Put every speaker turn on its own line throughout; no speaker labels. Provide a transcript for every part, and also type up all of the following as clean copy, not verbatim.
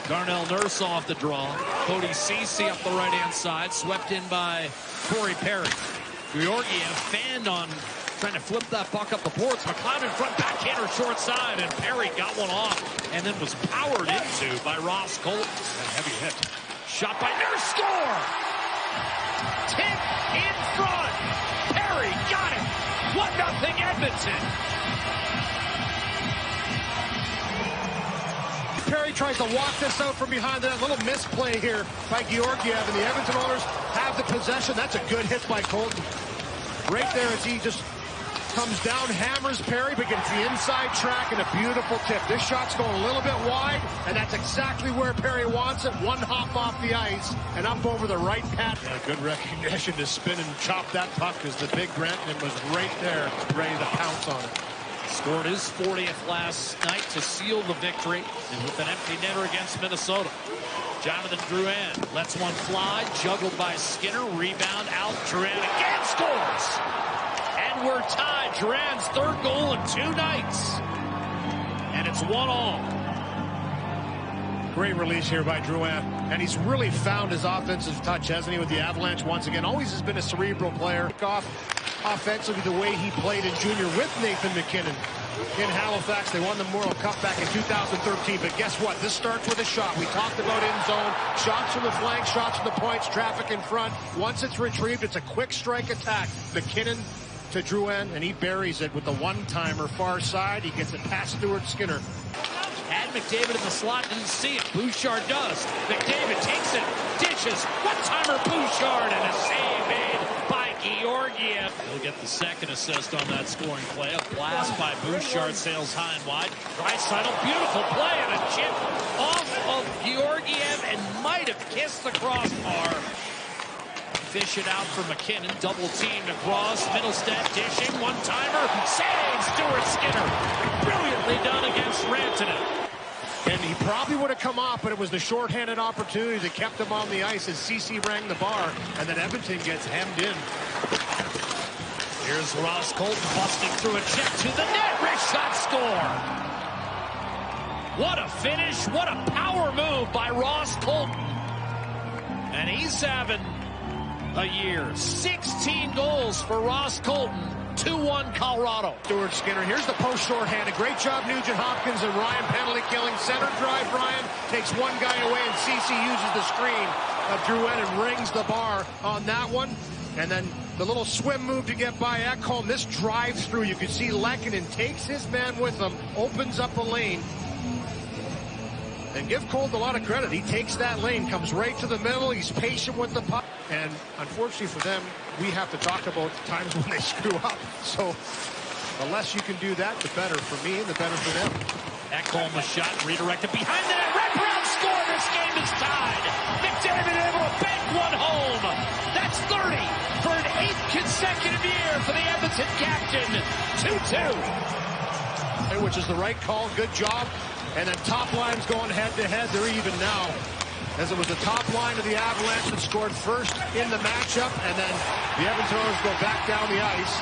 Ners off the draw. Cody Sisi up the right-hand side, swept in by Perry. Gheorghiev fanned on trying to flip that puck up the boards. McLeod in front, backhander short side, and Perry got one off and then was powered into by Ross Colton.
A heavy hit.
Shot by Nurse, score! Tip in front. Perry got it. 1-0 Edmonton.
Perry tries to walk this out from behind. That little misplay here by Gheorghiev, and the Edmonton owners have the possession. That's a good hit by Colton. Right there as he just comes down, hammers Perry, but gets the inside track and a beautiful tip. This shot's going a little bit wide, and that's exactly where Perry wants it. One hop off the ice and up over the right pad.
Yeah, good recognition to spin and chop that puck as the big Rantanen was right there ready to pounce on it.
Scored his 40th last night to seal the victory, and with an empty netter against Minnesota. Jonathan Druэн lets one fly, juggled by Skinner, rebound out, Druэн again scores! And we're tied. Druэн's third goal in 2 nights. And it's 1-1.
Great release here by Druэн, and he's really found his offensive touch, hasn't he, with the Avalanche once again. Always has been a cerebral player. Off offensively the way he played in junior with Nathan MacKinnon in Halifax. They won the Memorial Cup back in 2013, but guess what? This starts with a shot. We talked about in zone, shots from the flank, shots from the points, traffic in front. Once it's retrieved, it's a quick strike attack. MacKinnon to Druэн, and he buries it with the one-timer far side. He gets it past Skinner.
Had McDavid in the slot, didn't see it. Bouchard does. McDavid takes it, dishes. One-timer Bouchard, and a save made by Gheorghiev. He'll get the second assist on that scoring play. A blast by Bouchard, sails high and wide. Draisaitl, beautiful play, and a chip off of Gheorghiev and might have kissed the crossbar. Fish it out for MacKinnon, double teamed across, Middlestead dishing, one-timer, saves Skinner. Brilliantly done against Rantanen.
And he probably would have come off, but it was the shorthanded opportunity that kept him on the ice as Sisi rang the bar, and then Edmonton gets hemmed in.
Here's Ross Colton busting through a check to the net, wrist shot, score. What a finish, what a power move by Ross Colton. And he's having a year. 16 goals for Ross Colton. 2-1 Colorado.
Skinner. Here's the post shorthanded. Great job, Nugent Hopkins and Ryan penalty killing. Center drive, Ryan takes one guy away, and Sisi uses the screen of Druэн and rings the bar on that one. And then the little swim move to get by Ekholm. This drive through, you can see Lekkonen takes his man with him, opens up a lane. And give Colt a lot of credit. He takes that lane, comes right to the middle. He's patient with the puck. And unfortunately for them, we have to talk about times when they screw up. So the less you can do that, the better for me and the better for them.
Ekholm was shot, redirected behind the net. Wraparound score. This game is tied. McDavid able to bank one home. That's 30 for an 8th consecutive year for the Edmonton captain. 2-2.
Which is the right call. Good job. And then top line's going head-to-head. They're even now, as it was the top line of the Avalanche that scored first in the matchup, and then the Edmonton Oilers go back down the ice.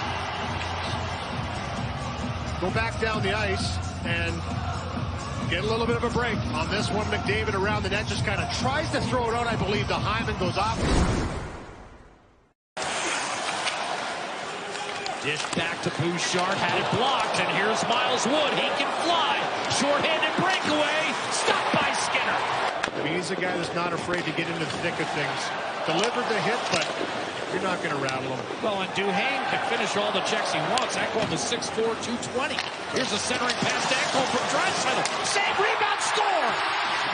Go back down the ice and get a little bit of a break on this one. McDavid around the net just kind of tries to throw it out, I believe. The Hyman goes off.
Dish back to Bouchard, had it blocked, and here's Miles Wood. He can fly. Short-handed breakaway, stopped by Skinner.
I mean, he's a guy that's not afraid to get into the thick of things. Delivered the hit, but you're not going to rattle him.
Well, and Duhaime can finish all the checks he wants. Ekholm is 6'4", 220. Here's a centering pass to Ekholm from Draisaitl. Save, rebound, score!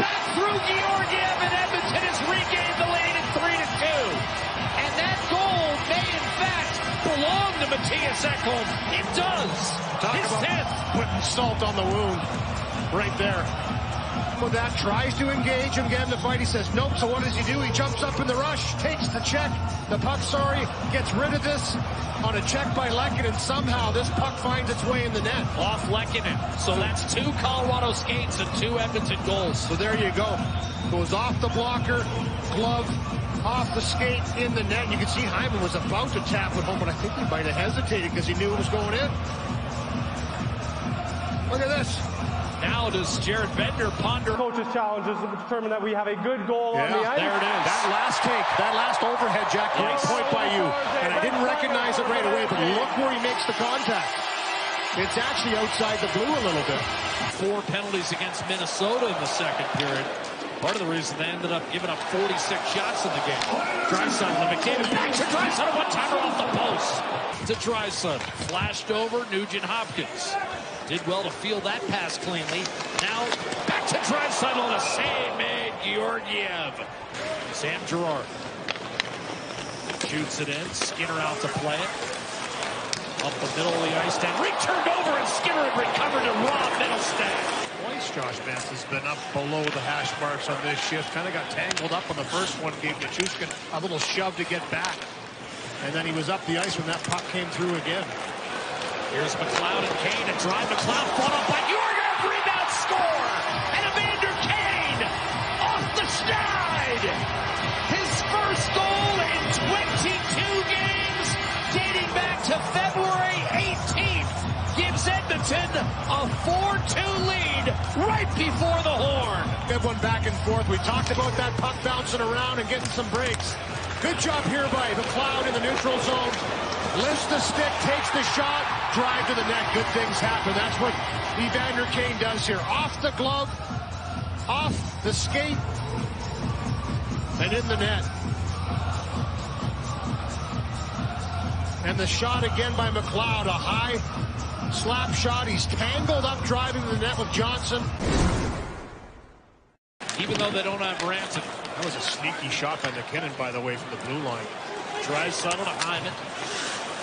Back through Gheorghiev, and Edmonton has regained the lead at 3-2. And that goal may, in fact, belong to Matthias Ekholm. It does.
Talk
his
about
10th.
Putting salt on the wound right there. With that, tries to engage him, get in the fight. He says nope. So what does he do? He jumps up in the rush, takes the check. The puck, gets rid of this on a check by Lekkonen, and somehow this puck finds its way in the net.
Off Lekkonen. So that's 2 Colorado skates and 2 Edmonton goals.
So there you go. Goes off the blocker, glove, off the skate, in the net. You can see Hyman was about to tap it home, but I think he might have hesitated because he knew it was going in. Look at this.
Now does Jared Bender ponder.
Coach's challenge is to determine that we have a good goal on the ice.
There it is. That last take, that last overhead, Jack, great point by you. And I didn't recognize it right away, but look where he makes the contact. It's actually outside the blue a little bit.
4 penalties against Minnesota in the second period. Part of the reason they ended up giving up 46 shots in the game. Draisaitl and McDavid back to Draisaitl, one-timer off the post. To Draisaitl, flashed over Nugent-Hopkins. Did well to field that pass cleanly. Now back to Draisaitl and a save made Georgiev. Sam Girard shoots it in. Skinner out to play it. Up the middle of the ice stand. Returned over and Skinner had recovered to Rob Middlestat.
Twice Josh Vance has been up below the hash marks on this shift. Kind of got tangled up on the first one. Gave Nichushkin a little shove to get back. And then he was up the ice when that puck came through again.
Here's McLeod and Kane to drive. McLeod fought up by Georgiev. Rebound score. And Evander Kane off the schneid. His first goal in 22 games dating back to February 18th. Gives Edmonton a 4-2 lead right before the horn.
Good one back and forth. We talked about that puck bouncing around and getting some breaks. Good job here by McLeod in the neutral zone. Lifts the stick, takes the shot, drive to the net. Good things happen. That's what Evander Kane does here. Off the glove, off the skate, and in the net. And the shot again by McLeod, a high slap shot. He's tangled up driving to the net with Johnson.
Even though they don't have Rantanen.
That was a sneaky shot by McKinnon, by the way, from the blue line.
Draisaitl to Hyman.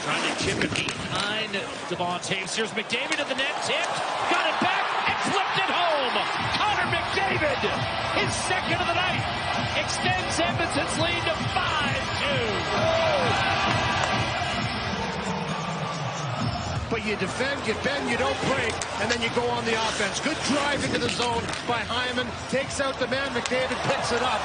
Trying to chip it behind Devon Taves. Here's McDavid in the net. Tipped. Got it back and flipped it home. Connor McDavid, his second of the night, extends Edmonton's lead to 5-2.
But you defend, you bend, you don't break, and then you go on the offense. Good drive into the zone by Hyman. Takes out the man. McDavid picks it up.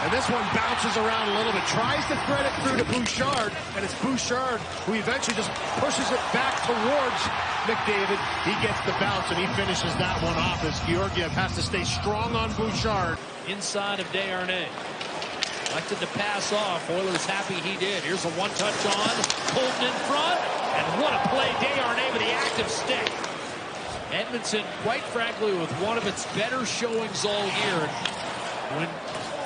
And this one bounces around a little bit. Tries to thread it through to Bouchard. And it's Bouchard who eventually just pushes it back towards McDavid. He gets the bounce, and he finishes that one off as Georgiev has to stay strong on Bouchard.
Inside of Desharnais. Elected to pass off. Oilers happy he did. Here's a one-touch on. Colton in front. And what a play. Desharnais with the active stick. Edmonton, quite frankly, with one of its better showings all year. When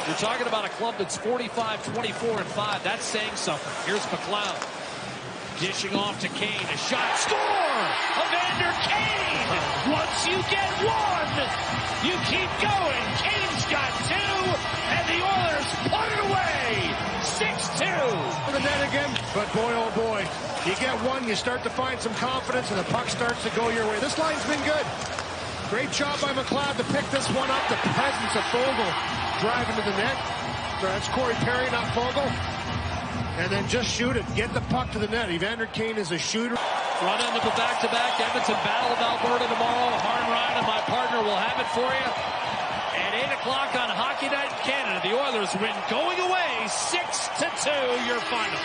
you're talking about a club that's 45-24-5, that's saying something. Here's McLeod. Dishing off to Kane. A shot. Score! Evander Kane! Once you get one, you keep going. Kane's got two, and the Oilers put it away. 6-2.
For the net again, but boy, oh boy. You get one, you start to find some confidence, and the puck starts to go your way. This line's been good. Great job by McLeod to pick this one up. The presence of Fogle driving to the net. That's Corey Perry, not Fogle. And then just shoot it. Get the puck to the net. Evander Kane is a shooter.
Front end of the back-to-back. Edmonton Battle of Alberta tomorrow. Harn Ryan and my partner will have it for you. At 8 o'clock on Hockey Night in Canada, the Oilers win going away 6-2, your final.